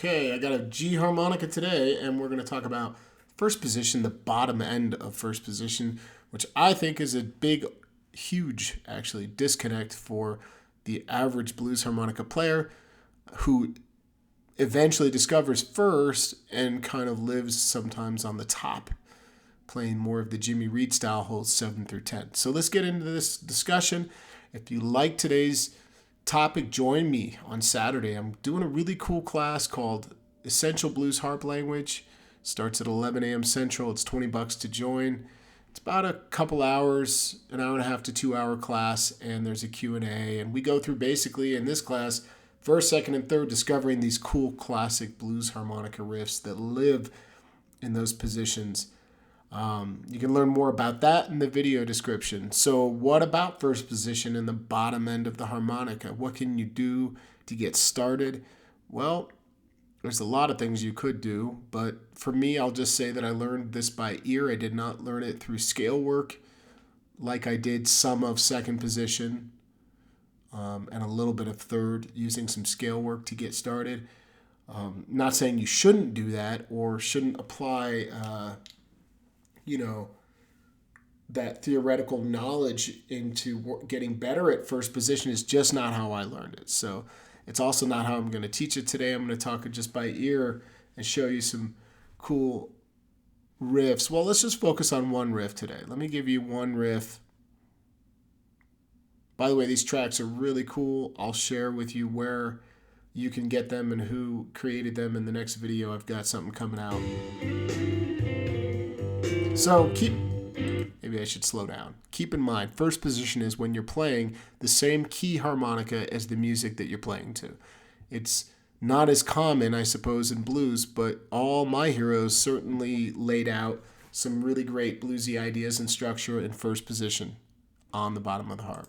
Okay, I got a G harmonica today, and we're going to talk about first position, the bottom end of first position, which I think is a big, huge, actually, disconnect for the average blues harmonica player who eventually discovers first and kind of lives sometimes on the top, playing more of the Jimmy Reed style holes 7 through 10. So let's get into this discussion. If you like today's topic, join me on Saturday. I'm doing a really cool class called Essential Blues Harp Language. Starts at 11 a.m. Central. It's $20 to join. It's about a couple hours, an hour and a half to 2 hour class, and there's a Q&A. And we go through basically in this class, first, second, and third, discovering these cool classic blues harmonica riffs that live in those positions. You can learn more about that in the video description. So what about first position in the bottom end of the harmonica? What can you do to get started? Well, there's a lot of things you could do, but for me, I'll just say that I learned this by ear. I did not learn it through scale work like I did some of second position and a little bit of third, using some scale work to get started. Not saying you shouldn't do that or shouldn't apply that theoretical knowledge into getting better at first position. Is just not how I learned it. So it's also not how I'm going to teach it today. I'm going to talk it just by ear and show you some cool riffs. Well, let's just focus on one riff today. Let me give you one riff. By the way, these tracks are really cool. I'll share with you where you can get them and who created them in the next video. I've got something coming out. So maybe I should slow down. Keep in mind, first position is when you're playing the same key harmonica as the music that you're playing to. It's not as common, I suppose, in blues, but all my heroes certainly laid out some really great bluesy ideas and structure in first position on the bottom of the harp.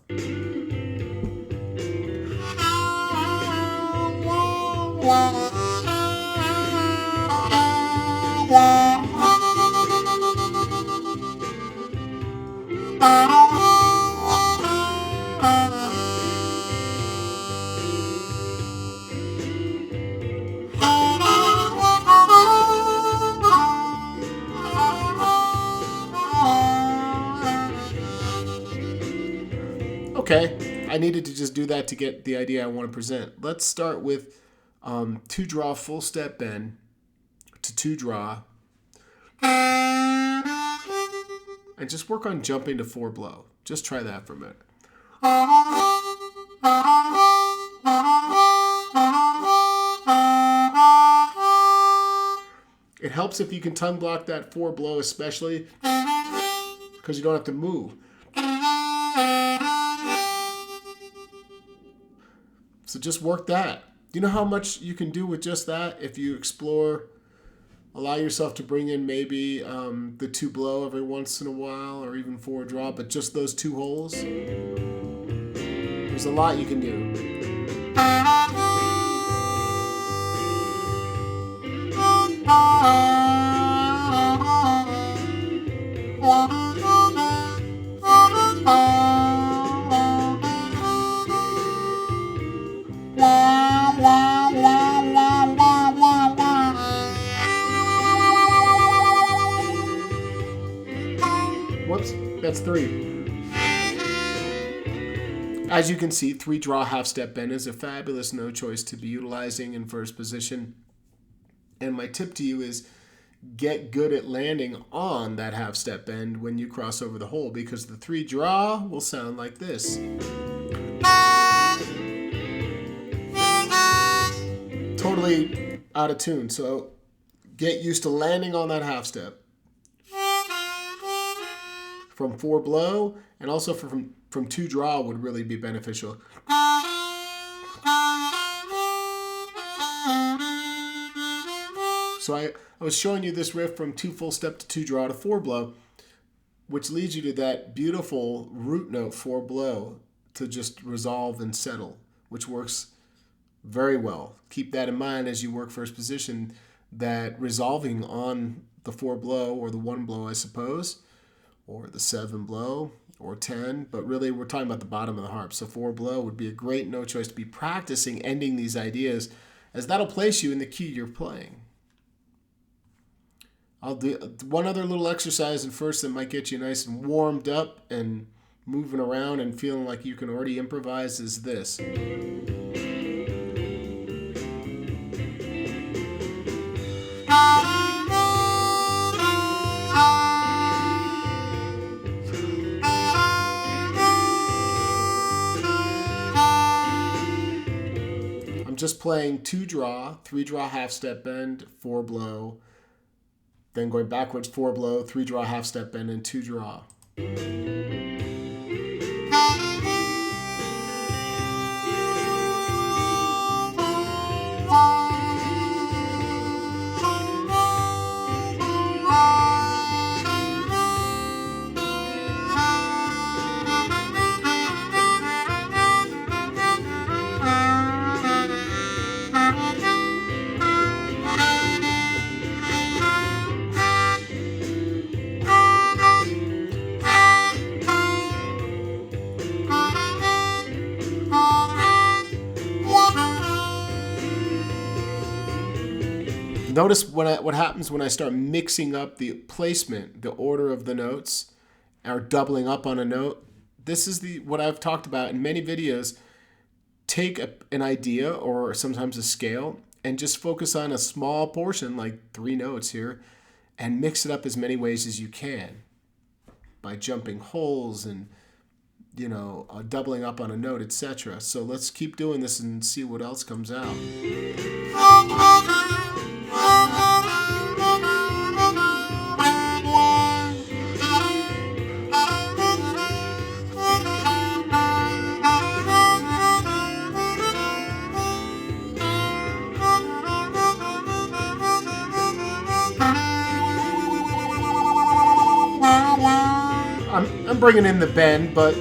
Okay, I needed to just do that to get the idea I want to present. Let's start with 2-draw full step bend to 2-draw. And just work on jumping to 4-blow. Just try that for a minute. It helps if you can tongue block that 4-blow, especially because you don't have to move. So just work that. Do you know how much you can do with just that if you explore? Allow yourself to bring in maybe the 2-blow every once in a while, or even 4-draw, but just those 2 holes. There's a lot you can do. Whoops, that's 3. As you can see, 3-draw half-step bend is a fabulous no choice to be utilizing in first position. And my tip to you is get good at landing on that half-step bend when you cross over the hole, because the 3-draw will sound like this. Totally out of tune. So get used to landing on that half-step. From 4-blow, and also from 2-draw would really be beneficial. So I was showing you this riff from 2 full step to 2-draw to 4-blow, which leads you to that beautiful root note 4-blow to just resolve and settle, which works very well. Keep that in mind as you work first position, that resolving on the 4-blow or the 1-blow, I suppose, or the 7-blow, or 10, but really we're talking about the bottom of the harp. So 4-blow would be a great no choice to be practicing ending these ideas as that'll place you in the key you're playing. I'll do one other little exercise in first that might get you nice and warmed up and moving around and feeling like you can already improvise is this. I'm just playing 2 draw, 3 draw half step bend, 4 blow, then going backwards 4 blow, 3 draw half step bend, and 2 draw. Notice what happens when I start mixing up the placement, the order of the notes, or doubling up on a note. This is what I've talked about in many videos. Take an idea or sometimes a scale and just focus on a small portion, like 3 notes here, and mix it up as many ways as you can by jumping holes and doubling up on a note, etc. So let's keep doing this and see what else comes out. I'm bringing in the bend, but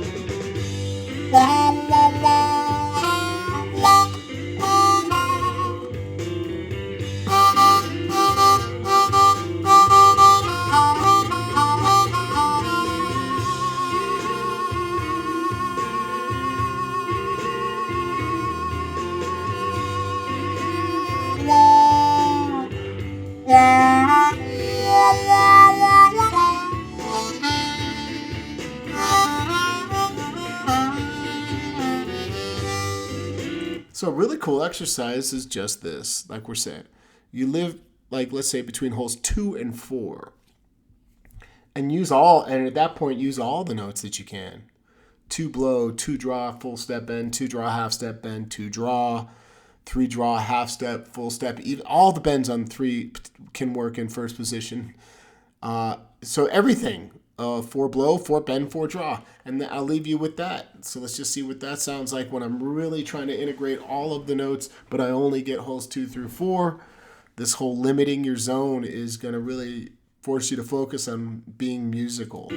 so a really cool exercise is just this, like we're saying. You live, like, let's say between holes 2 and 4. And at that point, use all the notes that you can. 2 blow, 2 draw, full step bend, 2 draw, half step bend, 2 draw, 3 draw, half step, full step. Even all the bends on 3 can work in first position. So everything. 4 blow, 4 bend, 4 draw. And I'll leave you with that. So let's just see what that sounds like when I'm really trying to integrate all of the notes, but I only get holes 2 through 4. This whole limiting your zone is going to really force you to focus on being musical.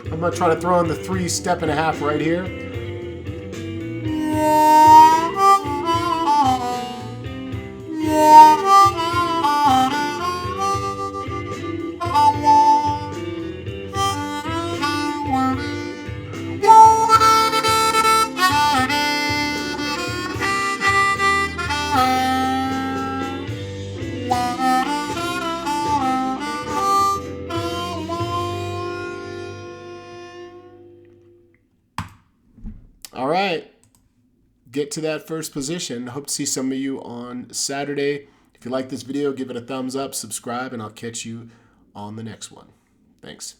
I'm going to try to throw in the 3 step and a half right here. All right, get to that first position. Hope to see some of you on Saturday. If you like this video, give it a thumbs up, subscribe, and I'll catch you on the next one. Thanks.